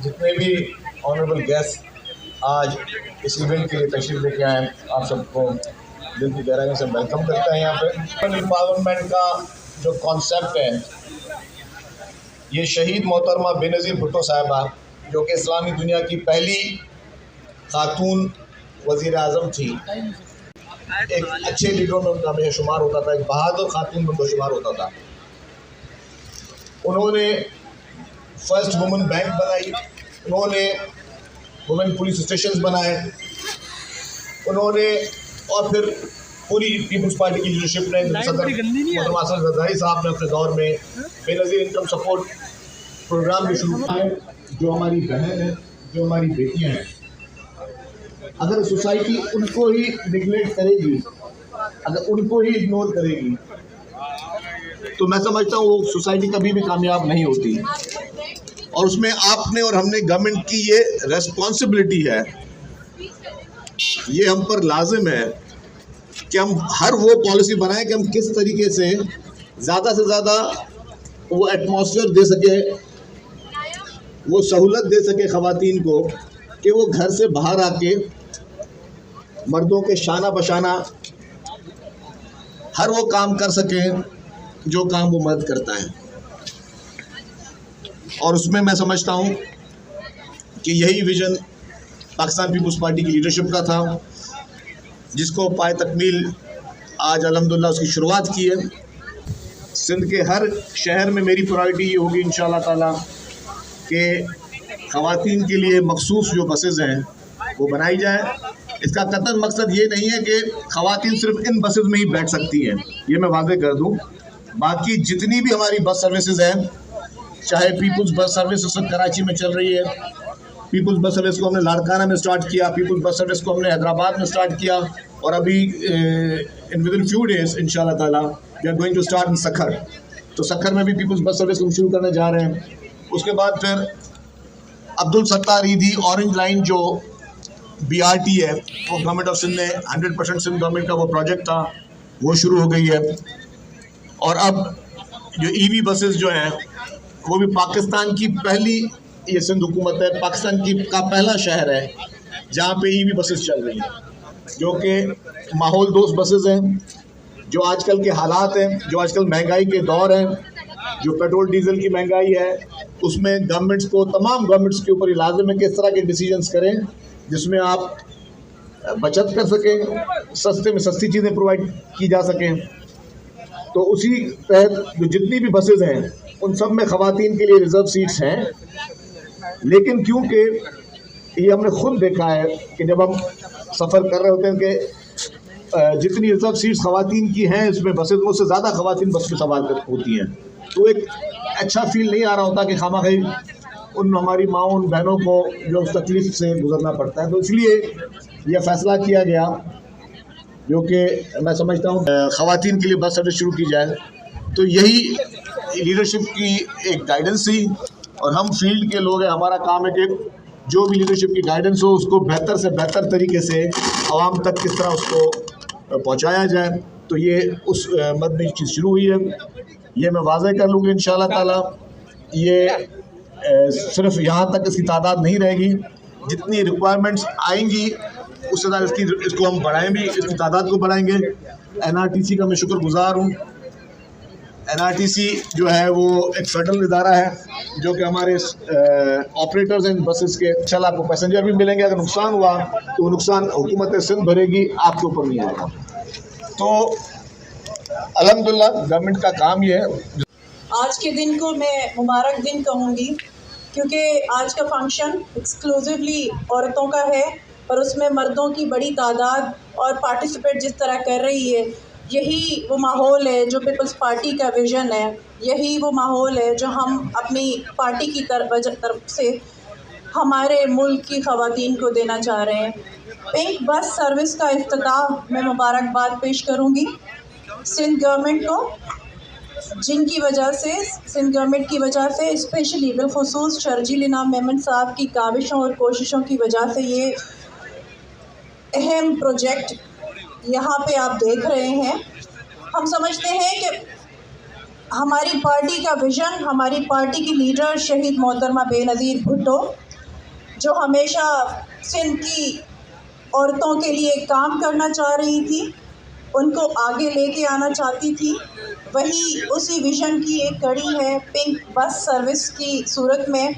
जितने भी honourable guest आज इस इवेंट के लिए तशरीफ लेके आए, आप सबको दिल की गहराई से वेलकम करते हैं। यहाँ पे एम्पावरमेंट का जो कॉन्सेप्ट है, ये शहीद मोहतरमा बेनज़ीर भुट्टो साहिबा, जो कि इस्लामी दुनिया की पहली खातून वज़ीर आज़म थी, एक अच्छे लीडरों में उनका हमेशा शुमार होता था, एक बहादुर खातून में उनका शुमार होता था। उन्होंने फर्स्ट वुमेन बैंक बनाई, उन्होंने वुमेन पुलिस स्टेशन बनाए, उन्होंने और फिर पूरी पीपल्स पार्टी की लीडरशिप ने सदर जरदारी साहब ने अपने दौर में बेनज़ीर इनकम सपोर्ट प्रोग्राम भी शुरू किया है। जो हमारी बहन है, जो हमारी बेटियां हैं, अगर सोसाइटी उनको ही निगलेक्ट करेगी, अगर उनको ही इग्नोर करेगी, तो मैं समझता हूँ वो सोसाइटी कभी भी कामयाब नहीं होती। और उसमें आपने और हमने गवर्नमेंट की ये रेस्पॉन्सिबिलिटी है, ये हम पर लाजिम है कि हम हर वो पॉलिसी बनाएं कि हम किस तरीके से ज़्यादा वो एटमॉस्फेयर दे सके, वो सहूलत दे सके ख़वातीन को कि वो घर से बाहर आके मर्दों के शाना बशाना हर वो काम कर सकें जो काम वो मर्द करता है। और उसमें मैं समझता हूँ कि यही विज़न पाकिस्तान पीपल्स पार्टी की लीडरशिप का था, जिसको पाए तकमील आज अल्हम्दुलिल्लाह उसकी शुरुआत की है। सिंध के हर शहर में मेरी प्रायोरिटी ये होगी इंशाअल्लाह ताला कि ख़वातीन के लिए मखसूस जो बसेज़ हैं वो बनाई जाए। इसका कतई मकसद ये नहीं है कि ख़वातीन सिर्फ इन बसेज़ में ही बैठ सकती हैं, ये मैं वाज़ेह कर दूँ। बाकी जितनी भी हमारी बस सर्विसेज हैं, चाहे पीपल्स बस सर्विस कराची में चल रही है, पीपल्स बस सर्विस को हमने लाड़काना में स्टार्ट किया, पीपल्स बस सर्विस को हमने हैदराबाद में स्टार्ट किया, और अभी विदिन फ्यू डेज इंशाल्लाह ताला we are going to start in Sukkur. तो सखर में भी पीपल्स बस सर्विस हम शुरू करने जा रहे हैं। उसके बाद फिर अब्दुल सत्तार ईदी ऑरेंज लाइन जो BRT है, वो गवर्नमेंट ऑफ सिंध ने 100% सिंध गवर्नमेंट का वो प्रोजेक्ट था, वो शुरू हो गई है। और अब जो EV बसेस जो हैं, वो भी पाकिस्तान की पहली, ये सिंध हुकूमत है, पाकिस्तान की का पहला शहर है जहाँ पे EV बसेस चल रही हैं, जो कि माहौल दोस्त बसेस हैं। जो आजकल के हालात हैं, जो आजकल महंगाई के दौर हैं, जो पेट्रोल डीजल की महंगाई है, उसमें गवर्नमेंट्स को, तमाम गवर्नमेंट्स के ऊपर ये लाजिम है कि इस तरह के डिसीजंस करें जिसमें आप बचत कर सकें, सस्ते में सस्ती चीज़ें प्रोवाइड की जा सकें। तो उसी तहत जो जितनी भी बसेज़ हैं, उन सब में ख़वातीन के लिए रिज़र्व सीट्स हैं। लेकिन क्योंकि ये हमने खुद देखा है कि जब हम सफ़र कर रहे होते हैं कि जितनी रिज़र्व सीट्स ख़वातीन की हैं इसमें बसेज़ में, उससे ज़्यादा ख़वातीन बस में सवार होती हैं, तो एक अच्छा फील नहीं आ रहा होता कि खामख़ाई उन हमारी माँओं, उन बहनों को जो उस तकलीफ़ से गुजरना पड़ता है। तो इसलिए यह फ़ैसला किया गया, जो कि मैं समझता हूँ ख़वातीन के लिए बस सर्विस शुरू की जाए। तो यही लीडरशिप की एक गाइडेंस थी, और हम फील्ड के लोग हैं, हमारा काम है कि जो भी लीडरशिप की गाइडेंस हो उसको बेहतर से बेहतर तरीके से आवाम तक किस तरह उसको पहुँचाया जाए। तो ये उस मद में चीज़ शुरू हुई है। ये मैं वाज़ेह कर लूँगी इंशाअल्लाह ताला, ये सिर्फ यहाँ तक इसकी तादाद नहीं रहेगी, जितनी रिक्वायरमेंट्स आएंगी उससे ज़्यादा इसको हम बढ़ाएँ भी, इसकी तादाद को बढ़ाएंगे। NRTC का मैं शुक्रगुज़ार हूँ। NRTC जो है वो एक फेडरल इदारा है, जो कि हमारे ऑपरेटर्स हैं बसेस के। चल आपको पैसेंजर भी मिलेंगे, अगर नुकसान हुआ तो वो नुकसान हुकूमत सिंध भरेगी, आपके ऊपर नहीं आएगा। तो अल्हम्दुलिल्लाह गवर्नमेंट का काम ये है। आज के दिन को मैं मुबारक दिन कहूँगी, क्योंकि आज का फंक्शन एक्सक्लूसिवली औरतों का है, और उसमें मर्दों की बड़ी तादाद और पार्टिसिपेट जिस तरह कर रही है, यही वो माहौल है जो पीपल्स पार्टी का विज़न है, यही वो माहौल है जो हम अपनी पार्टी की तरफ से हमारे मुल्क की ख़वातीन को देना चाह रहे हैं। पिंक बस सर्विस का इफ्तिताह मैं मुबारकबाद पेश करूँगी सिंध गवर्नमेंट को, जिनकी वजह से, सिंध गवर्नमेंट की वजह से, स्पेशली बिलखुसूस शर्जील इनाम मेमन साहब की काविशों और कोशिशों की वजह से ये अहम प्रोजेक्ट यहाँ पे आप देख रहे हैं। हम समझते हैं कि हमारी पार्टी का विज़न, हमारी पार्टी की लीडर शहीद मोहतरमा बेनज़ीर भुट्टो जो हमेशा सिंध की औरतों के लिए काम करना चाह रही थी, उनको आगे लेके आना चाहती थी, वही उसी विज़न की एक कड़ी है पिंक बस सर्विस की सूरत में।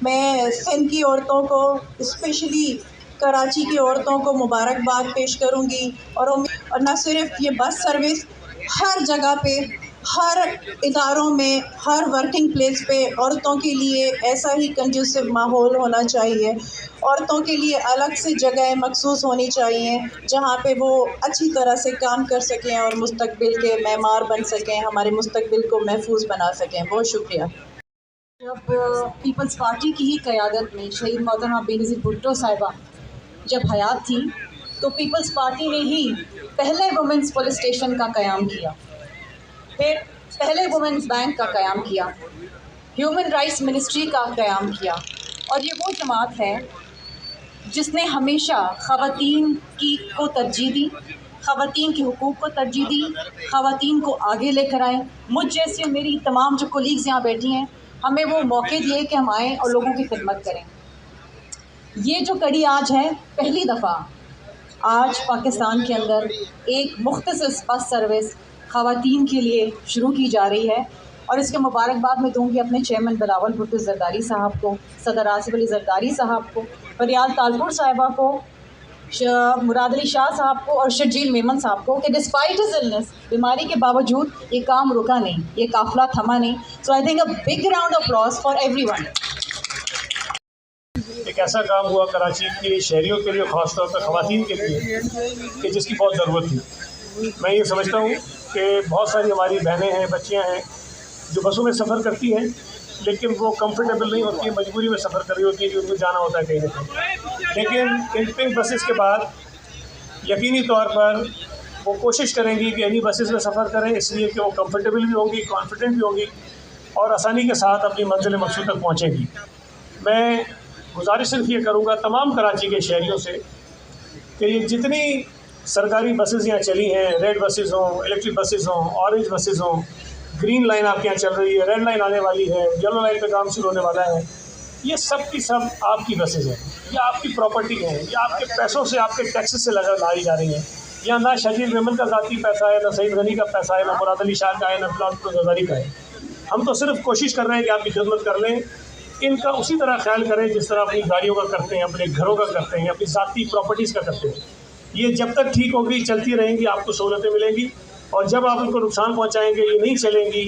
मैं सिंध की औरतों को, स्पेशली कराची की औरतों को मुबारकबाद पेश करूंगी और न सिर्फ ये बस सर्विस, हर जगह पे, हर इदारों में, हर वर्किंग प्लेस पे औरतों के लिए ऐसा ही कंड्यूसिव माहौल होना चाहिए। औरतों के लिए अलग से जगह मखसूस होनी चाहिए जहाँ पे वो अच्छी तरह से काम कर सकें और मुस्तकबिल के मेमार बन सकें, हमारे मुस्तकबिल को महफूज बना सकें। बहुत शुक्रिया। जब पीपल्स पार्टी की ही क़यादत में शहीद मोहतरमा बेनज़ीर भुट्टो साहिबा जब हयात थी, तो पीपल्स पार्टी ने ही पहले वुमेंस पुलिस स्टेशन का क़याम किया, फिर पहले वुमेंस बैंक का क़याम किया, ह्यूमन राइट्स मिनिस्ट्री का क़याम किया। और ये वो जमात है जिसने हमेशा ख़वातीन को तरजीह दी, ख़वातीन के हुकूक़ को तरजीह दी, ख़वातीन को आगे लेकर आए। मुझ जैसे मेरी तमाम जो कोलीग्स यहाँ बैठी हैं, हमें वो मौके दिए कि हम आएँ और लोगों की खिदमत करें। ये जो कड़ी आज है, पहली दफ़ा आज पाकिस्तान के अंदर एक मुख्तसस बस सर्विस ख़वातीन के लिए शुरू की जा रही है और इसके मुबारकबाद मैं दूँगी अपने चेयरमैन बिलावल भुट्टो ज़रदारी साहब को, सदर आसिफ अली ज़रदारी साहब को, फरियाद तालपुर साहिबा को, मुराद अली शाह साहब को और शर्जील मेमन साहब को कि डिस्पाइट हिज इलनेस, बीमारी के बावजूद ये काम रुका नहीं, ये काफ़िला थमा नहीं। So I think a big round of applause for everyone. एक ऐसा काम हुआ कराची के शहरियों के लिए, ख़ासतौर पर ख़वातीन के लिए, कि जिसकी बहुत ज़रूरत थी। मैं ये समझता हूँ कि बहुत सारी हमारी बहनें हैं, बच्चियाँ हैं जो बसों में सफ़र करती हैं, लेकिन वो कंफर्टेबल नहीं होती है, मजबूरी में सफ़र कर रही होती है कि उनको जाना होता है कहीं ना कहीं। लेकिन इन पिंक बसेस के बाद यकीनी तौर पर वो कोशिश करेंगी कि इन्हीं बसेस में सफ़र करें, इसलिए कि वो कंफर्टेबल भी होंगी, कॉन्फिडेंट भी होंगी और आसानी के साथ अपनी मंजिल मकसूद तक पहुँचेंगी। मैं गुजारिश सिर्फ ये करूँगा तमाम कराची के शहरियों से कि ये जितनी सरकारी बसेस यहाँ चली हैं, रेड बसेस हों, इलेक्ट्रिक बसेस हों, ऑरेंज बसेस हों, ग्रीन लाइन आपके यहाँ चल रही है, रेड लाइन आने वाली है, येलो लाइन पे काम शुरू होने वाला है, ये सब की सब आपकी बसेस हैं, ये आपकी प्रॉपर्टी है, ये आपके पैसों से, आपके टैक्सेस से लाई जा रही हैं। यहाँ ना शजील मेमन का ज़ाती पैसा है, ना सईद गनी का पैसा है, ना मुराद अली शाह का है, ना बिलावल ज़रदारी का है। हम तो सिर्फ कोशिश कर रहे हैं कि आपकी खिदमत कर लें, इनका उसी तरह ख्याल करें जिस तरह अपनी गाड़ियों का करते हैं, अपने घरों का करते हैं, अपनी ज़ाती प्रॉपर्टीज़ का करते हैं। ये जब तक ठीक होगी, चलती रहेंगी, आपको सहूलतें मिलेंगी और जब आप उनको नुकसान पहुँचाएँगे, ये नहीं चलेंगी,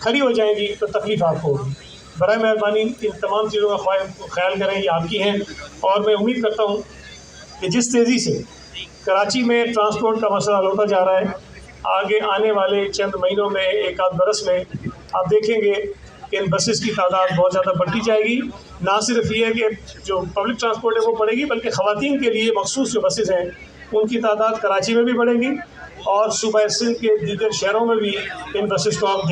खड़ी हो जाएंगी, तो तकलीफ़ आपको होगी। बराए मेहरबानी इन तमाम चीज़ों का ख्याल करें, ये आपकी हैं। और मैं उम्मीद करता हूँ कि जिस तेज़ी से कराची में ट्रांसपोर्ट का मसला हल होता जा रहा है, आगे आने वाले चंद महीनों में, एक आध बरस में आप देखेंगे कि इन बसेस की तादाद बहुत ज़्यादा बढ़ती जाएगी। ना सिर्फ ये है कि जो पब्लिक ट्रांसपोर्ट है वो बढ़ेगी, बल्कि ख़वातीन के लिए मखसूस जो बसेस हैं उनकी तादाद कराची में भी बढ़ेगी और सूबा सिंध के दीगर शहरों में भी इन बसेस को आप